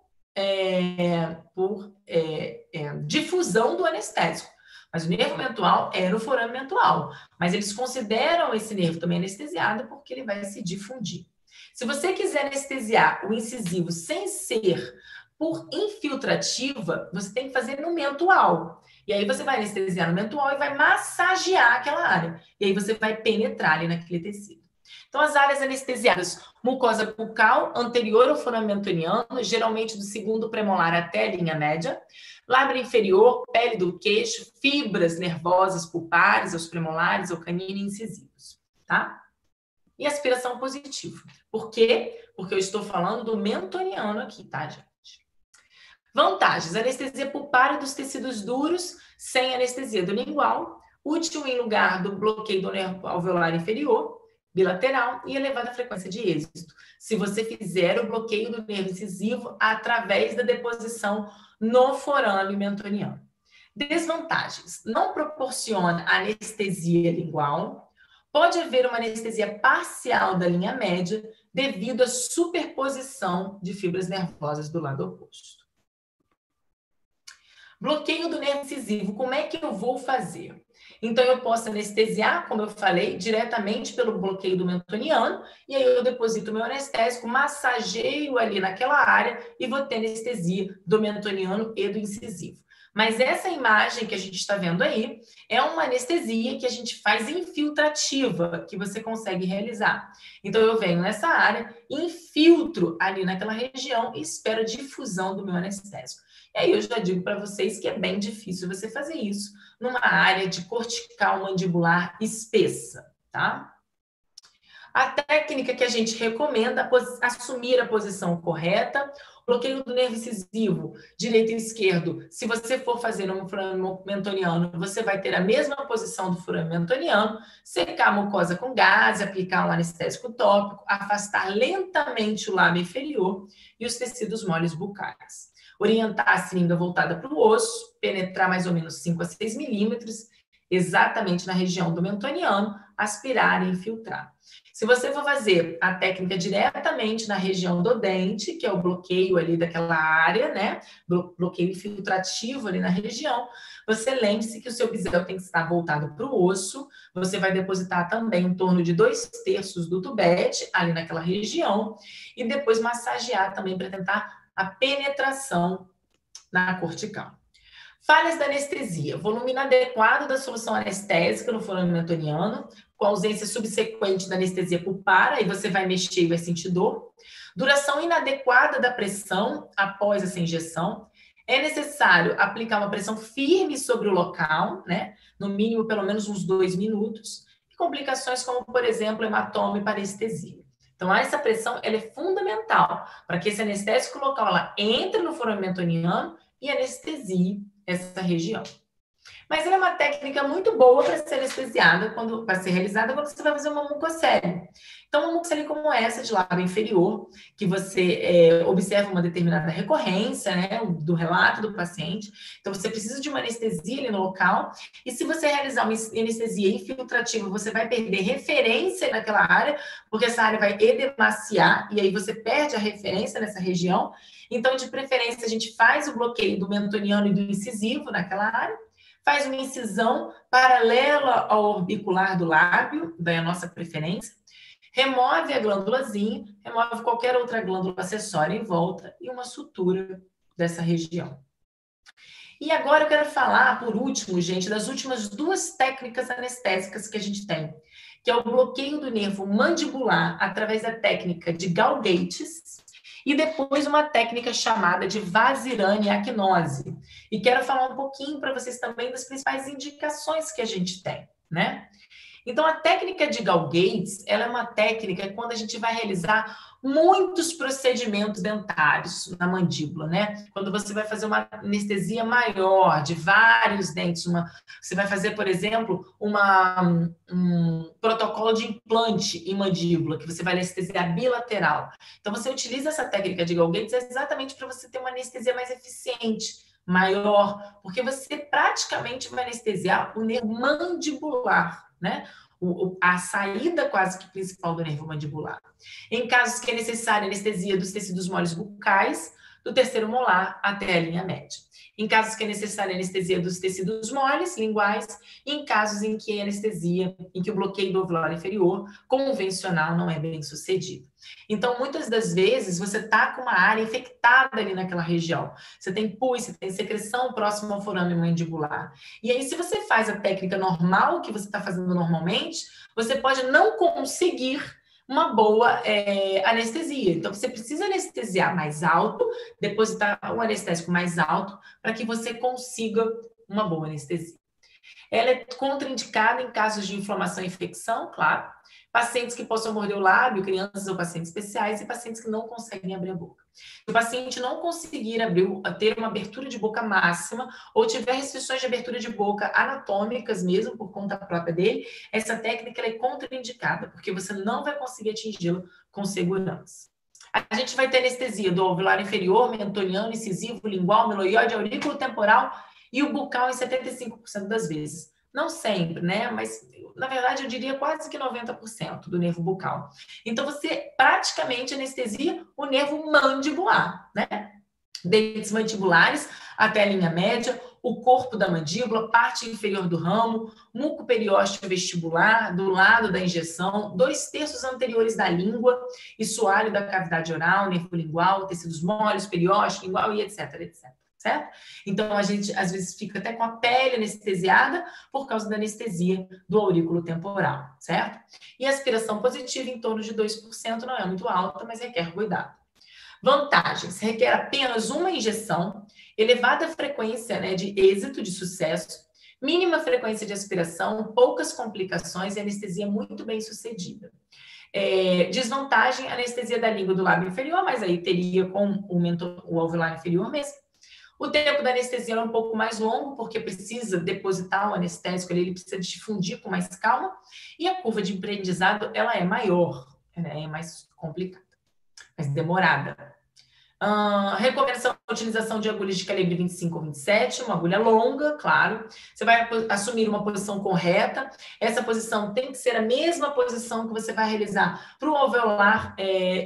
A: difusão do anestésico. Mas o nervo mentual é no forame mentual. Mas eles consideram esse nervo também anestesiado porque ele vai se difundir. Se você quiser anestesiar o incisivo sem ser por infiltrativa, você tem que fazer no mentual. E aí você vai anestesiar no mentual e vai massagear aquela área. E aí você vai penetrar ali naquele tecido. Então, as áreas anestesiadas, mucosa bucal, anterior ao foramento aniano, geralmente do segundo premolar até a linha média, lábio inferior, pele do queixo, fibras nervosas pulpares, aos premolares, ao canino e incisivos, tá? E aspiração positiva. Por quê? Porque eu estou falando do mentoniano aqui, tá, gente? Vantagens: anestesia pulpar dos tecidos duros, sem anestesia do lingual, útil em lugar do bloqueio do nervo alveolar inferior, bilateral e elevada frequência de êxito, se você fizer o bloqueio do nervo incisivo através da deposição no forame mentoniano. Desvantagens: não proporciona anestesia lingual, pode haver uma anestesia parcial da linha média devido à superposição de fibras nervosas do lado oposto. Bloqueio do nervo incisivo, como é que eu vou fazer? Então, eu posso anestesiar, como eu falei, diretamente pelo bloqueio do mentoniano, e aí eu deposito o meu anestésico, massageio ali naquela área e vou ter anestesia do mentoniano e do incisivo. Mas essa imagem que a gente está vendo aí é uma anestesia que a gente faz infiltrativa, que você consegue realizar. Então, eu venho nessa área, infiltro ali naquela região e espero a difusão do meu anestésico. E aí eu já digo para vocês que é bem difícil você fazer isso numa área de cortical mandibular espessa, tá? A técnica que a gente recomenda é assumir a posição correta, bloqueio do nervo incisivo, direito e esquerdo. Se você for fazer um forame mentoniano, você vai ter a mesma posição do forame mentoniano, secar a mucosa com gás, aplicar um anestésico tópico, afastar lentamente o lábio inferior e os tecidos moles bucais. Orientar a seringa voltada para o osso, penetrar mais ou menos 5 a 6 milímetros, exatamente na região do mentoniano, aspirar e infiltrar. Se você for fazer a técnica diretamente na região do dente, que é o bloqueio ali daquela área, né? Bloqueio infiltrativo ali na região, você lembre-se que o seu bisel tem que estar voltado para o osso, você vai depositar também em torno de 2/3 do tubete ali naquela região, e depois massagear também para tentar a penetração na cortical. Falhas da anestesia: volume inadequado da solução anestésica no forame mentoniano, com ausência subsequente da anestesia pulpar, aí você vai mexer e vai sentir dor. Duração inadequada da pressão após essa injeção. É necessário aplicar uma pressão firme sobre o local, né? No mínimo, pelo menos uns 2 minutos. E complicações como, por exemplo, hematoma e parestesia. Então, essa pressão ela é fundamental para que esse anestésico local ela entre no forame mentoniano e anestesie essa região. Mas ela é uma técnica muito boa para ser anestesiada, para ser realizada quando você vai fazer uma mucocele. Então, uma mucocele como essa, de lábio inferior, que você observa uma determinada recorrência, né, do relato do paciente. Então, você precisa de uma anestesia ali no local. E se você realizar uma anestesia infiltrativa, você vai perder referência naquela área, porque essa área vai edemaciar, e aí você perde a referência nessa região. Então, de preferência, a gente faz o bloqueio do mentoniano e do incisivo naquela área, faz uma incisão paralela ao orbicular do lábio, daí a nossa preferência, remove a glândulazinha, remove qualquer outra glândula acessória em volta e uma sutura dessa região. E agora eu quero falar, por último, gente, das últimas 2 técnicas anestésicas que a gente tem, que é o bloqueio do nervo mandibular através da técnica de Gall-Gates, e depois uma técnica chamada de vasiraniacnose. E quero falar um pouquinho para vocês também das principais indicações que a gente tem, né? Então, a técnica de Gall-Gates, ela é uma técnica quando a gente vai realizar muitos procedimentos dentários na mandíbula, né? Quando você vai fazer uma anestesia maior, de vários dentes, você vai fazer, por exemplo, um protocolo de implante em mandíbula, que você vai anestesiar bilateral. Então, você utiliza essa técnica de Gall-Gates exatamente para você ter uma anestesia mais eficiente, maior, porque você praticamente vai anestesiar o nervo mandibular, né? A saída quase que principal do nervo mandibular. Em casos que é necessária anestesia dos tecidos moles bucais, do terceiro molar até a linha média. Em casos que é necessária anestesia dos tecidos moles, linguais, e em casos em que a anestesia, em que o bloqueio do alveolar inferior convencional não é bem sucedido. Então, muitas das vezes, você está com uma área infectada ali naquela região. Você tem pus, você tem secreção próxima ao forame mandibular. E aí, se você faz a técnica normal, que você está fazendo normalmente, você pode não conseguir uma boa anestesia. Então, você precisa anestesiar mais alto, depositar o anestésico mais alto, para que você consiga uma boa anestesia. Ela é contraindicada em casos de inflamação e infecção, claro. Pacientes que possam morder o lábio, crianças ou pacientes especiais e pacientes que não conseguem abrir a boca. Se o paciente não conseguir ter uma abertura de boca máxima ou tiver restrições de abertura de boca anatômicas mesmo, por conta própria dele, essa técnica é contraindicada, porque você não vai conseguir atingi-lo com segurança. A gente vai ter anestesia do alveolar inferior, mentoniano, incisivo, lingual, meloiode, aurículo temporal e o bucal em 75% das vezes. Não sempre, né? Mas, na verdade, eu diria quase que 90% do nervo bucal. Então, você praticamente anestesia o nervo mandibular, né? Dentes mandibulares até a linha média, o corpo da mandíbula, parte inferior do ramo, muco periósteo vestibular, do lado da injeção, 2/3 anteriores da língua e soalho da cavidade oral, nervo lingual, tecidos moles, periósteo, lingual e etc, etc. Certo? Então, a gente, às vezes, fica até com a pele anestesiada por causa da anestesia do aurículo temporal, certo? E a aspiração positiva em torno de 2%, não é muito alta, mas requer cuidado. Vantagens: requer apenas uma injeção, elevada frequência, né, de êxito, de sucesso, mínima frequência de aspiração, poucas complicações e anestesia muito bem sucedida. Desvantagem: anestesia da língua do lábio inferior, mas aí teria com o alveolar inferior mesmo. O tempo da anestesia é um pouco mais longo, porque precisa depositar o anestésico, ele precisa difundir com mais calma, e a curva de aprendizado ela é maior, é mais complicada, mais demorada. Recomendação de utilização de agulhas de calibre 25 ou 27, uma agulha longa, claro. Você vai assumir uma posição correta. Essa posição tem que ser a mesma posição que você vai realizar para o alveolar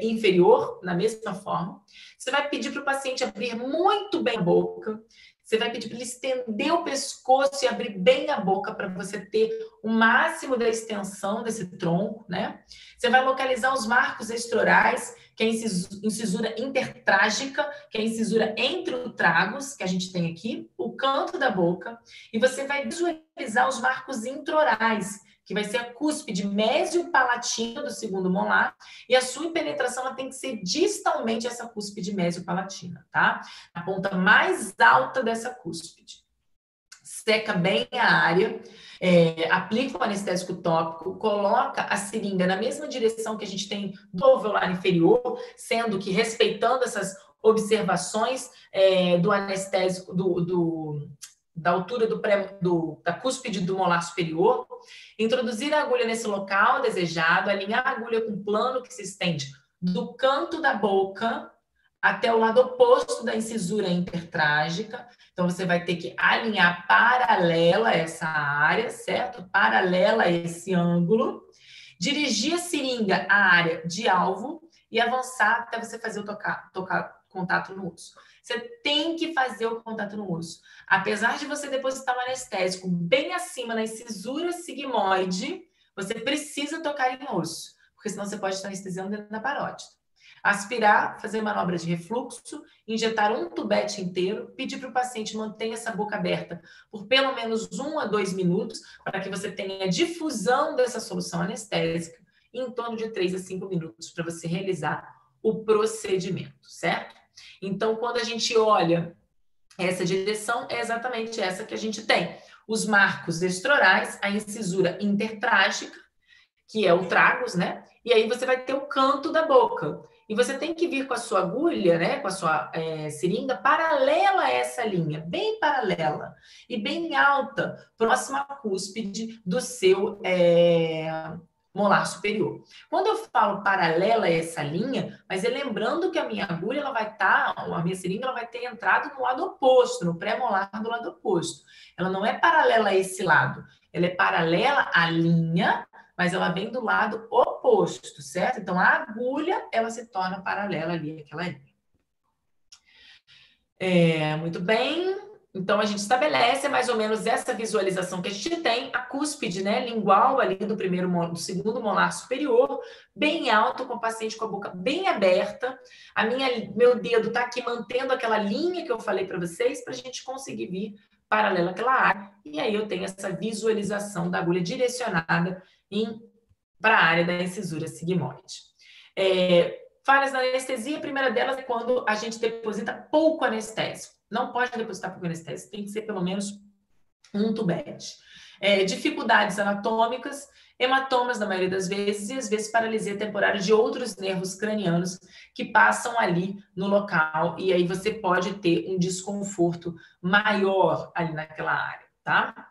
A: inferior, na mesma forma. Você vai pedir para o paciente abrir muito bem a boca. Você vai pedir para ele estender o pescoço e abrir bem a boca para você ter o máximo da extensão desse tronco, né? Você vai localizar os marcos extraorais, que é a incisura intertrágica, que é a incisura entre os tragos, que a gente tem aqui, o canto da boca, e você vai visualizar os marcos intraorais, que vai ser a cúspide mesiopalatina do segundo molar, e a sua penetração ela tem que ser distalmente essa cúspide mesiopalatina, tá? A ponta mais alta dessa cúspide. Seca bem a área, aplica o anestésico tópico, coloca a seringa na mesma direção que a gente tem do alveolar inferior, sendo que respeitando essas observações do anestésico, da altura da cúspide do molar superior, introduzir a agulha nesse local desejado, alinhar a agulha com o plano que se estende do canto da boca até o lado oposto da incisura intertrágica. Então, você vai ter que alinhar paralela a essa área, certo? Paralela a esse ângulo. Dirigir a seringa à área de alvo e avançar até você fazer o contato no osso. Você tem que fazer o contato no osso. Apesar de você depositar o anestésico bem acima na incisura sigmoide, você precisa tocar em osso, porque senão você pode estar anestesiando dentro da parótida. Aspirar, fazer manobra de refluxo, injetar um tubete inteiro, pedir para o paciente manter essa boca aberta por pelo menos 1 a 2 minutos, para que você tenha difusão dessa solução anestésica, e em torno de 3 a 5 minutos para você realizar o procedimento, certo? Então, quando a gente olha essa direção, é exatamente essa que a gente tem. Os marcos extraorais, a incisura intertrágica, que é o tragus, né? E aí você vai ter o canto da boca. E você tem que vir com a sua agulha, né? Com a sua seringa paralela a essa linha, bem paralela e bem alta, próxima à cúspide do seu molar superior. Quando eu falo paralela a essa linha, mas lembrando que a minha agulha ela vai estar, a minha seringa ela vai ter entrado no lado oposto, no pré-molar do lado oposto. Ela não é paralela a esse lado, ela é paralela à linha, mas ela vem do lado oposto, certo? Então, a agulha, ela se torna paralela ali àquela linha. Muito bem. Então, a gente estabelece mais ou menos essa visualização que a gente tem, a cúspide, né, lingual ali do segundo molar superior, bem alto, com o paciente com a boca bem aberta. Meu dedo está aqui mantendo aquela linha que eu falei para vocês, para a gente conseguir vir paralela àquela área. E aí eu tenho essa visualização da agulha direcionada em para a área da incisura sigmoide. Falhas na anestesia, a primeira delas é quando a gente deposita pouco anestésico. Não pode depositar pouco anestésico, tem que ser pelo menos um tubete. Dificuldades anatômicas, hematomas na maioria das vezes, e às vezes paralisia temporária de outros nervos cranianos que passam ali no local, e aí você pode ter um desconforto maior ali naquela área, tá?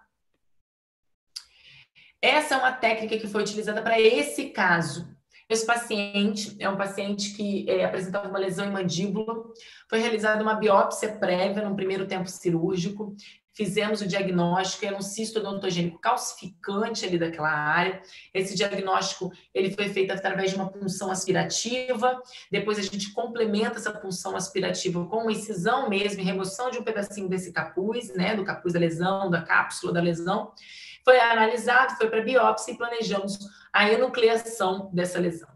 A: Essa é uma técnica que foi utilizada para esse caso. Esse paciente é um paciente que apresentava uma lesão em mandíbula, foi realizada uma biópsia prévia no primeiro tempo cirúrgico, fizemos o diagnóstico, era um cisto odontogênico calcificante ali daquela área. Esse diagnóstico ele foi feito através de uma punção aspirativa, depois a gente complementa essa punção aspirativa com uma incisão mesmo, remoção de um pedacinho desse capuz, né, do capuz da lesão, da cápsula da lesão. Foi analisado, foi para biópsia e planejamos a enucleação dessa lesão.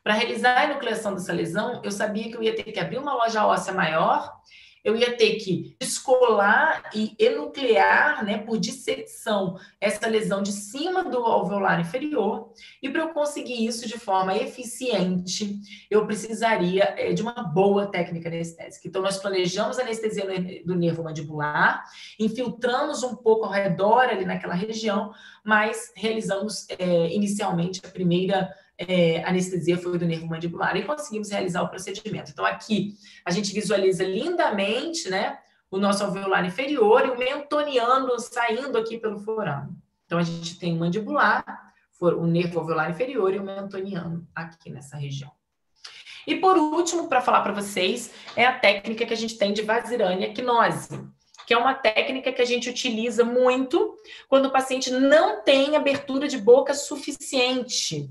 A: Para realizar a enucleação dessa lesão, eu sabia que eu ia ter que abrir uma loja óssea maior, eu ia ter que descolar e enuclear, né, por dissecção, essa lesão de cima do alveolar inferior, e para eu conseguir isso de forma eficiente, eu precisaria de uma boa técnica anestésica. Então, nós planejamos a anestesia do nervo mandibular, infiltramos um pouco ao redor ali naquela região, mas realizamos inicialmente a primeira anestesia foi do nervo mandibular e conseguimos realizar o procedimento. Então, aqui a gente visualiza lindamente, né, o nosso alveolar inferior e o mentoniano saindo aqui pelo forame. Então, a gente tem o mandibular, o nervo alveolar inferior e o mentoniano aqui nessa região. E por último, para falar para vocês, é a técnica que a gente tem de Vazirânia quinose, que é uma técnica que a gente utiliza muito quando o paciente não tem abertura de boca suficiente.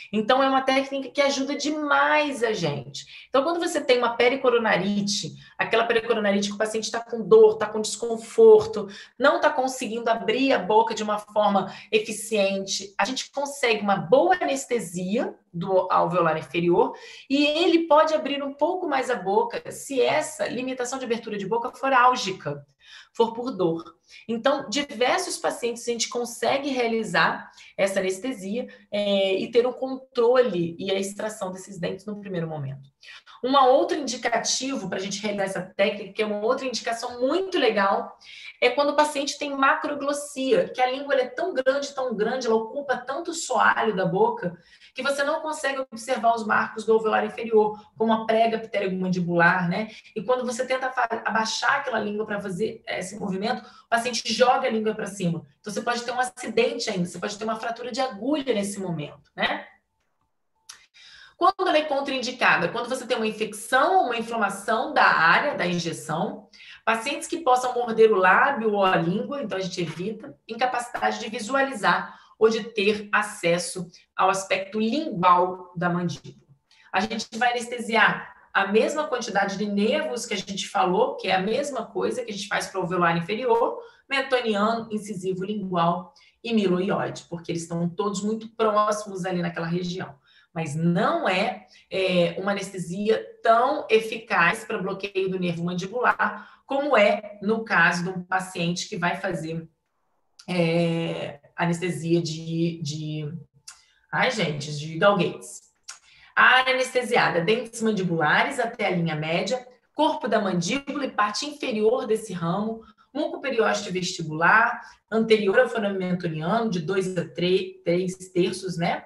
A: Então, é uma técnica que ajuda demais a gente. Então, quando você tem uma pericoronarite, aquela pericoronarite que o paciente está com dor, está com desconforto, não está conseguindo abrir a boca de uma forma eficiente, a gente consegue uma boa anestesia do alveolar inferior e ele pode abrir um pouco mais a boca se essa limitação de abertura de boca for álgica, for por dor. Então, diversos pacientes a gente consegue realizar essa anestesia e ter o controle e a extração desses dentes no primeiro momento. Uma outra indicativo para a gente realizar essa técnica, que é uma outra indicação muito legal, é quando o paciente tem macroglossia, que a língua é tão grande, ela ocupa tanto soalho da boca, que você não consegue observar os marcos do alveolar inferior, como a prega pterygomandibular, né? E quando você tenta abaixar aquela língua para fazer esse movimento, o paciente joga a língua para cima. Então, você pode ter um acidente ainda, você pode ter uma fratura de agulha nesse momento, né? Quando ela é contraindicada? Quando você tem uma infecção ou uma inflamação da área da injeção, pacientes que possam morder o lábio ou a língua, então a gente evita, incapacidade de visualizar ou de ter acesso ao aspecto lingual da mandíbula. A gente vai anestesiar a mesma quantidade de nervos que a gente falou, que é a mesma coisa que a gente faz para o alveolar inferior, mentoniano, incisivo lingual e miloioide, porque eles estão todos muito próximos ali naquela região. Mas não é uma anestesia tão eficaz para bloqueio do nervo mandibular, como é no caso de um paciente que vai fazer anestesia de Gall-Gates. A área anestesiada, dentes mandibulares até a linha média, corpo da mandíbula e parte inferior desse ramo, muco periósteo vestibular, anterior ao forame mentoniano, de 2 a 3 terços, né?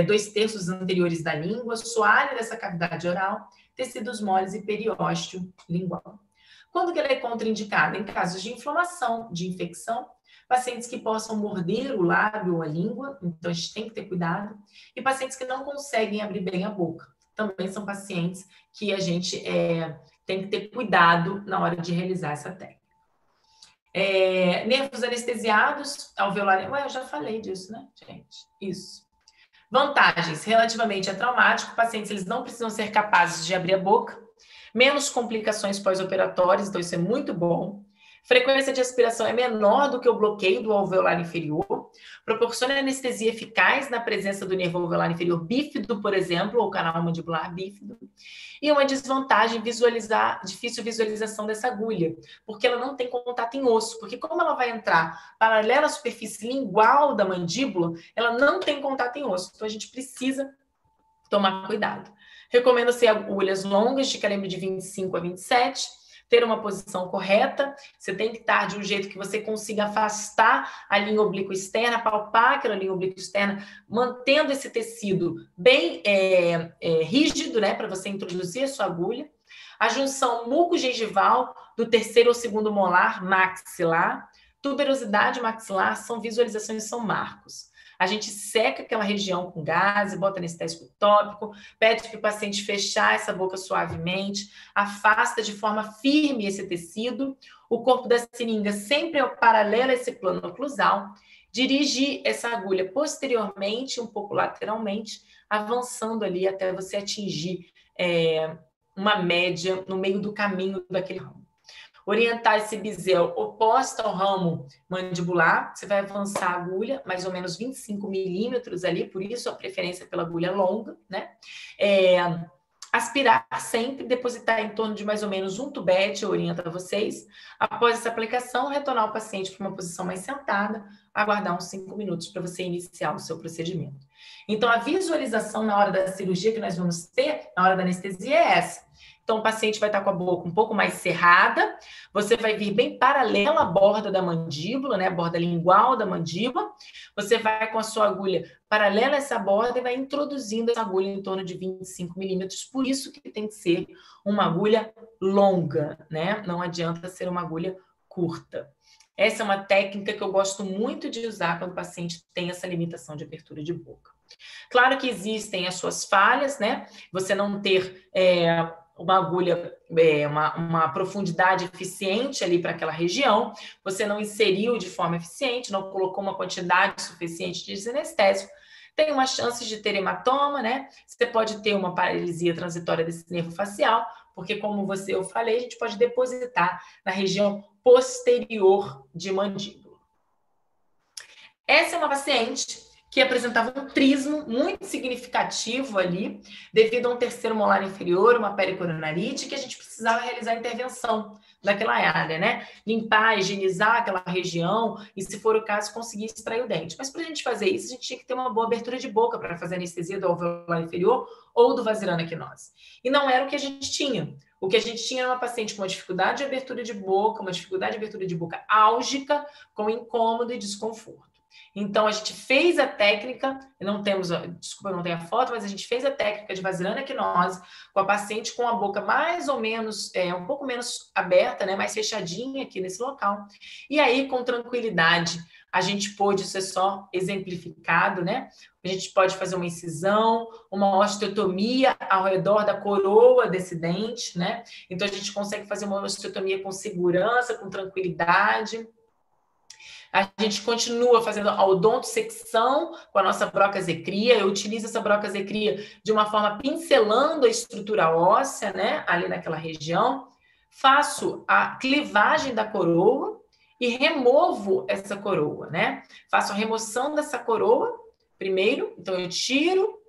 A: 2 terços anteriores da língua, soalho dessa cavidade oral, tecidos moles e periósteo lingual. Quando que ela é contraindicada? Em casos de inflamação, de infecção, pacientes que possam morder o lábio ou a língua, então a gente tem que ter cuidado, e pacientes que não conseguem abrir bem a boca. Também são pacientes que a gente tem que ter cuidado na hora de realizar essa técnica. Nervos anestesiados, alveolar... eu já falei disso, né, gente? Isso. Vantagens, relativamente traumático, pacientes eles não precisam ser capazes de abrir a boca, menos complicações pós-operatórias, então isso é muito bom. Frequência de aspiração é menor do que o bloqueio do alveolar inferior, proporciona anestesia eficaz na presença do nervo alveolar inferior bífido, por exemplo, ou canal mandibular bífido. E uma desvantagem, difícil visualização dessa agulha, porque ela não tem contato em osso, porque como ela vai entrar paralela à superfície lingual da mandíbula, ela não tem contato em osso, então a gente precisa tomar cuidado. Recomendo-se agulhas longas, de calibre de 25 a 27, ter uma posição correta, você tem que estar de um jeito que você consiga afastar a linha oblíqua externa, palpar aquela linha oblíqua externa, mantendo esse tecido bem rígido, né, para você introduzir a sua agulha. A junção muco-gengival do terceiro ou segundo molar maxilar, tuberosidade maxilar, são visualizações, são marcos. A gente seca aquela região com gás, bota anestésico tópico, pede para o paciente fechar essa boca suavemente, afasta de forma firme esse tecido, o corpo da seringa sempre é paralelo a esse plano oclusal, dirigir essa agulha posteriormente, um pouco lateralmente, avançando ali até você atingir uma média no meio do caminho daquele ramo. Orientar esse bisel oposto ao ramo mandibular, você vai avançar a agulha, mais ou menos 25 milímetros ali, por isso a preferência pela agulha longa, né? Aspirar sempre, depositar em torno de mais ou menos um tubete, eu oriento a vocês. Após essa aplicação, retornar o paciente para uma posição mais sentada, aguardar uns 5 minutos para você iniciar o seu procedimento. Então, a visualização na hora da cirurgia que nós vamos ter, na hora da anestesia, é essa. Então, o paciente vai estar com a boca um pouco mais cerrada, você vai vir bem paralela à borda da mandíbula, né? A borda lingual da mandíbula. Você vai com a sua agulha paralela a essa borda e vai introduzindo essa agulha em torno de 25 milímetros. Por isso que tem que ser uma agulha longa, né? Não adianta ser uma agulha curta. Essa é uma técnica que eu gosto muito de usar quando o paciente tem essa limitação de abertura de boca. Claro que existem as suas falhas, né? Você não ter uma agulha, uma profundidade eficiente ali para aquela região, você não inseriu de forma eficiente, não colocou uma quantidade suficiente de anestésico, tem uma chance de ter hematoma, né? Você pode ter uma paralisia transitória desse nervo facial, porque como eu falei, a gente pode depositar na região posterior de mandíbula. Essa é uma paciente que apresentava um trismo muito significativo ali, devido a um terceiro molar inferior, uma pericoronarite, que a gente precisava realizar a intervenção daquela área, né? Limpar, higienizar aquela região e, se for o caso, conseguir extrair o dente. Mas para a gente fazer isso, a gente tinha que ter uma boa abertura de boca para fazer anestesia do alveolar inferior ou do vasilhame aquinosa. E não era o que a gente tinha. O que a gente tinha era uma paciente com uma dificuldade de abertura de boca, uma dificuldade de abertura de boca álgica, com incômodo e desconforto. Então, a gente fez a técnica, desculpa, eu não tenho a foto, mas a gente fez a técnica de vasilhame aquinosa com a paciente com a boca mais ou menos, um pouco menos aberta, né, mais fechadinha aqui nesse local. E aí, com tranquilidade, a gente pôde, isso é só exemplificado, né? A gente pode fazer uma incisão, uma osteotomia ao redor da coroa desse dente, né? Então, a gente consegue fazer uma osteotomia com segurança, com tranquilidade. A gente continua fazendo a odontosecção com a nossa brocazecria. Eu utilizo essa brocazecria de uma forma pincelando a estrutura óssea, né, ali naquela região. Faço a clivagem da coroa e removo essa coroa, né? Faço a remoção dessa coroa primeiro, então eu tiro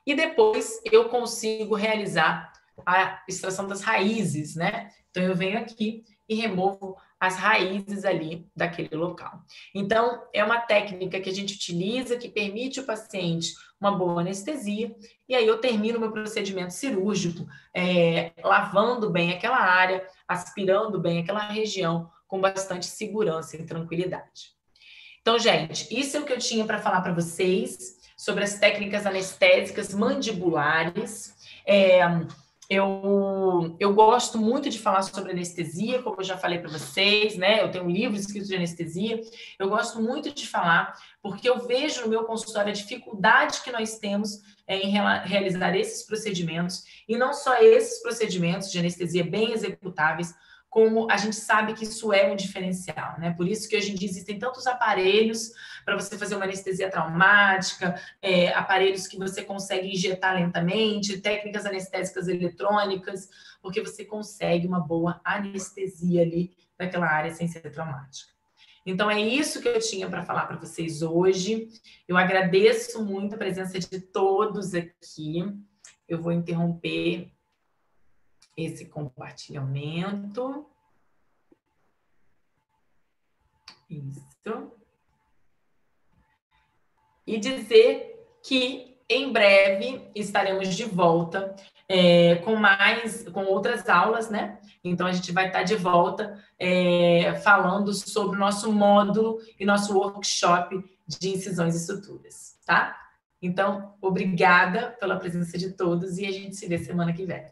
A: e depois eu consigo realizar a extração das raízes, né? Então eu venho aqui e removo as raízes ali daquele local. Então, é uma técnica que a gente utiliza que permite ao paciente uma boa anestesia, e aí eu termino meu procedimento cirúrgico lavando bem aquela área, aspirando bem aquela região com bastante segurança e tranquilidade. Então, gente, isso é o que eu tinha para falar para vocês sobre as técnicas anestésicas mandibulares. Eu gosto muito de falar sobre anestesia, como eu já falei para vocês, né? Eu tenho um livro escrito de anestesia. Eu gosto muito de falar, porque eu vejo no meu consultório a dificuldade que nós temos em realizar esses procedimentos, e não só esses procedimentos de anestesia bem executáveis, como a gente sabe que isso é um diferencial, né? Por isso que hoje em dia existem tantos aparelhos para você fazer uma anestesia traumática, aparelhos que você consegue injetar lentamente, técnicas anestésicas eletrônicas, porque você consegue uma boa anestesia ali daquela área sem ser traumática. Então, é isso que eu tinha para falar para vocês hoje. Eu agradeço muito a presença de todos aqui. Eu vou interromper esse compartilhamento. Isso. E dizer que em breve estaremos de volta com outras aulas, né? Então a gente vai estar de volta falando sobre o nosso módulo e nosso workshop de incisões e suturas, tá? Então, obrigada pela presença de todos e a gente se vê semana que vem.